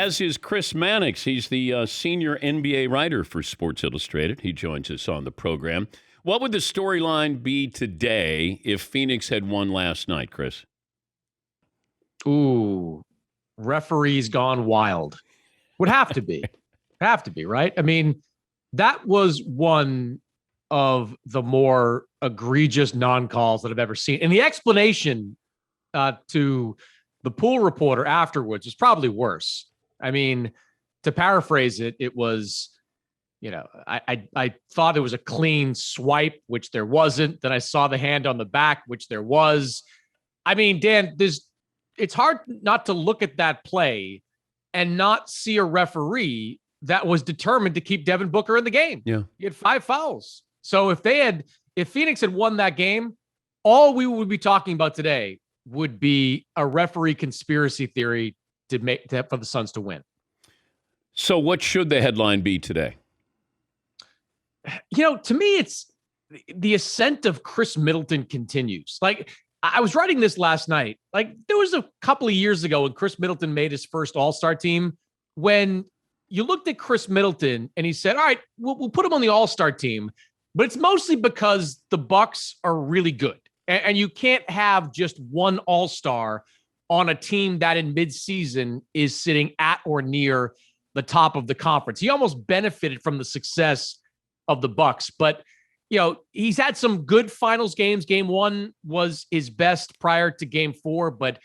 as is Khris Mannix. He's the senior NBA writer for Sports Illustrated. He joins us on the program. What would the storyline be today if Phoenix had won last night, Chris? Ooh, referees gone wild. Would have to be. Have to be, right? I mean, that was one of the more egregious non-calls that I've ever seen. And the explanation to the pool reporter afterwards was probably worse. I mean, to paraphrase it, it was, I thought it was a clean swipe, which there wasn't. Then I saw the hand on the back, which there was. I mean, Dan, it's hard not to look at that play and not see a referee that was determined to keep Devin Booker in the game. Yeah. He had 5 fouls. So if Phoenix had won that game, all we would be talking about today would be a referee conspiracy theory for the Suns to win. So what should the headline be today? To me, it's the ascent of Khris Middleton continues. Like, I was writing this last night. Like, there was a couple of years ago when Khris Middleton made his first All-Star team, when you looked at Khris Middleton and he said, all right, we'll put him on the All-Star team, but it's mostly because the Bucks are really good. And you can't have just one All-Star on a team that in midseason is sitting at or near the top of the conference. He almost benefited from the success of the Bucks, but he's had some good finals games. Game 1 was his best prior to game 4, but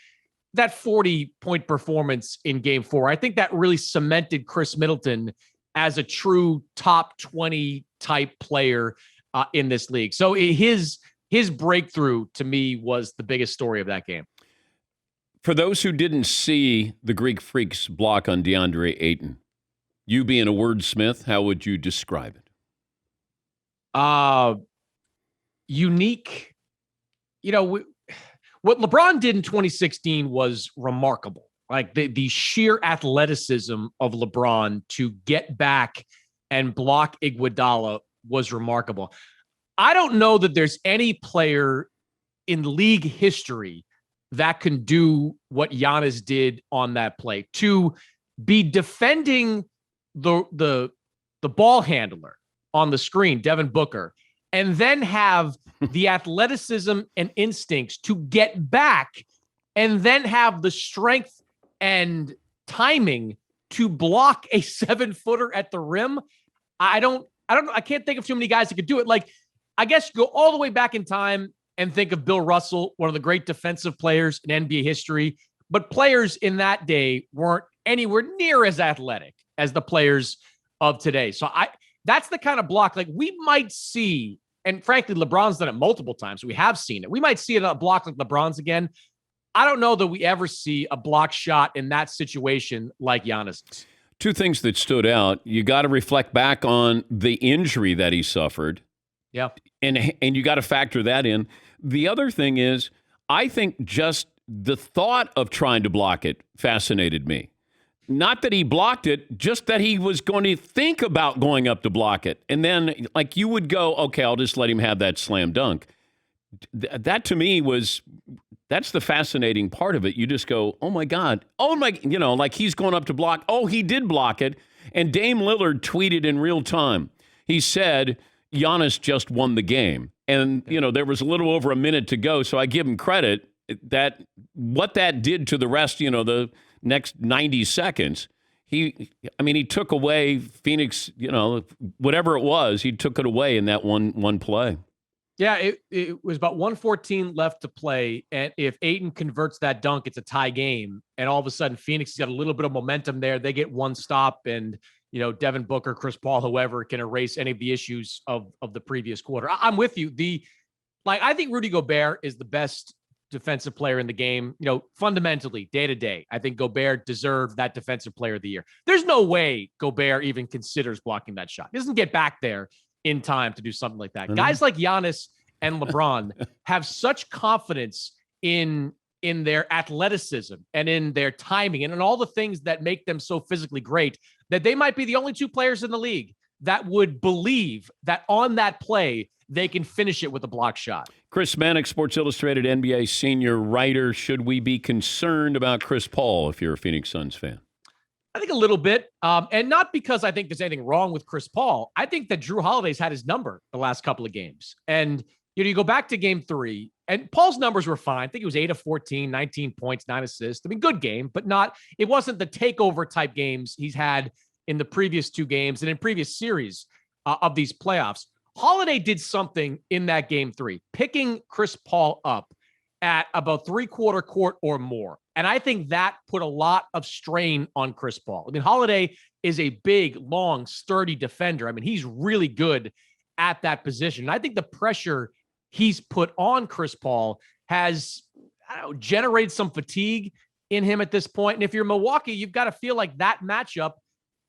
that 40-point performance in game 4, I think that really cemented Khris Middleton as a true top 20 type player in this league. So his breakthrough to me was the biggest story of that game. For those who didn't see the Greek Freak's block on DeAndre Ayton, you being a wordsmith, how would you describe it? Unique. What LeBron did in 2016 was remarkable. Like the sheer athleticism of LeBron to get back and block Iguodala was remarkable. I don't know that there's any player in league history that can do what Giannis did on that play, to be defending the ball handler on the screen, Devin Booker, and then have the athleticism and instincts to get back and then have the strength and timing to block a 7-footer at the rim. I can't think of too many guys that could do it. Like, I guess go all the way back in time and think of Bill Russell, one of the great defensive players in NBA history, but players in that day weren't anywhere near as athletic as the players of today. So that's the kind of block, like, we might see, and frankly, LeBron's done it multiple times. We have seen it. We might see a block like LeBron's again. I don't know that we ever see a block shot in that situation like Giannis's. Two things that stood out. You got to reflect back on the injury that he suffered. Yeah. And you got to factor that in. The other thing is, I think just the thought of trying to block it fascinated me. Not that he blocked it, just that he was going to think about going up to block it. And then, like, you would go, okay, I'll just let him have that slam dunk. That to me that's the fascinating part of it. You just go, oh my God. Oh my, like he's going up to block. Oh, he did block it. And Dame Lillard tweeted in real time. He said, Giannis just won the game. And, there was a little over a minute to go. So I give him credit that what that did to the rest, the next 90 seconds, he took away Phoenix, whatever it was, he took it away in that one play. Yeah, it was about 1:14 left to play. And if Ayton converts that dunk, it's a tie game. And all of a sudden, Phoenix has got a little bit of momentum there. They get one stop, and, Devin Booker, Chris Paul, whoever can erase any of the issues of the previous quarter. I'm with you. I think Rudy Gobert is the best defensive player in the game, fundamentally, day to day. I think Gobert deserved that defensive player of the year. There's no way Gobert even considers blocking that shot. He doesn't get back there in time to do something like that. Mm-hmm. Guys like Giannis and LeBron have such confidence in their athleticism and in their timing and in all the things that make them so physically great that they might be the only two players in the league that would believe that on that play, they can finish it with a block shot. Khris Mannix, Sports Illustrated NBA senior writer. Should we be concerned about Chris Paul if you're a Phoenix Suns fan? I think a little bit. And not because I think there's anything wrong with Chris Paul. I think that Drew Holiday's had his number the last couple of games. And, you go back to game 3, and Paul's numbers were fine. I think he was 8 of 14, 19 points, 9 assists. I mean, good game, but it wasn't the takeover type games he's had in the previous 2 games and in previous series of these playoffs. Holiday did something in that game 3, picking Chris Paul up at about 3/4 court or more. And I think that put a lot of strain on Chris Paul. I mean, Holiday is a big, long, sturdy defender. I mean, he's really good at that position. And I think the pressure he's put on Chris Paul has, generated some fatigue in him at this point. And if you're Milwaukee, you've got to feel like that matchup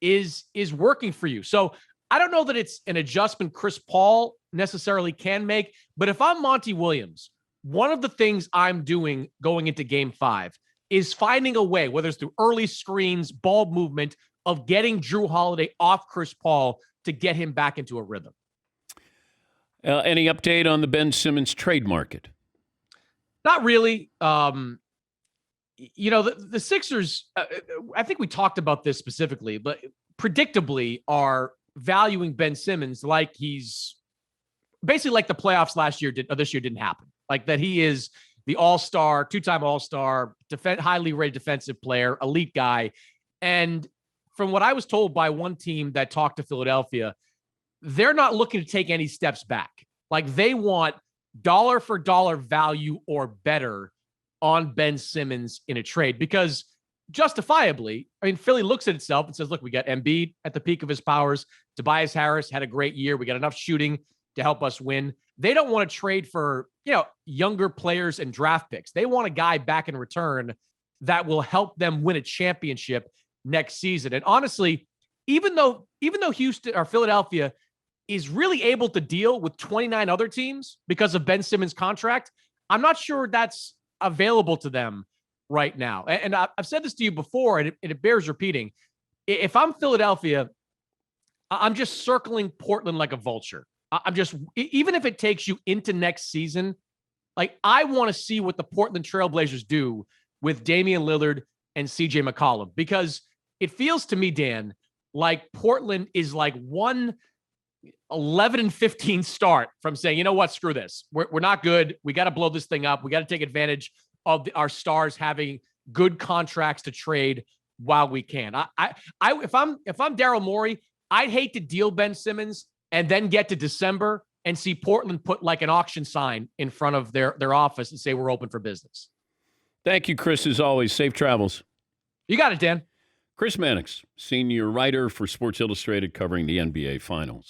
is working for you. So I don't know that it's an adjustment Chris Paul necessarily can make, but if I'm Monty Williams, one of the things I'm doing going into game 5 is finding a way, whether it's through early screens, ball movement, of getting Drew Holiday off Chris Paul to get him back into a rhythm. Any update on the Ben Simmons trade market? Not really. The Sixers, I think we talked about this specifically, but predictably are valuing Ben Simmons like he's basically like the playoffs this year didn't happen. Like that he is the all-star, 2-time all-star, highly rated defensive player, elite guy. And from what I was told by one team that talked to Philadelphia, they're not looking to take any steps back. Like they want dollar for dollar value or better on Ben Simmons in a trade because justifiably, I mean, Philly looks at itself and says, look, we got Embiid at the peak of his powers. Tobias Harris had a great year. We got enough shooting to help us win. They don't want to trade for, younger players and draft picks. They want a guy back in return that will help them win a championship next season. And honestly, even though Houston or Philadelphia is really able to deal with 29 other teams because of Ben Simmons' contract, I'm not sure that's available to them right now. And I've said this to you before, and it bears repeating. If I'm Philadelphia, I'm just circling Portland like a vulture. I'm just, even if it takes you into next season, like I want to see what the Portland Trailblazers do with Damian Lillard and CJ McCollum, because it feels to me, Dan, like Portland is like 11-15 start from saying, you know what, screw this. We're not good. We got to blow this thing up. We got to take advantage of our stars having good contracts to trade while we can. If I'm Daryl Morey, I'd hate to deal Ben Simmons and then get to December and see Portland put like an auction sign in front of their office and say, we're open for business. Thank you, Chris, as always. Safe travels. You got it, Dan. Khris Middleton, senior writer for Sports Illustrated covering the NBA Finals.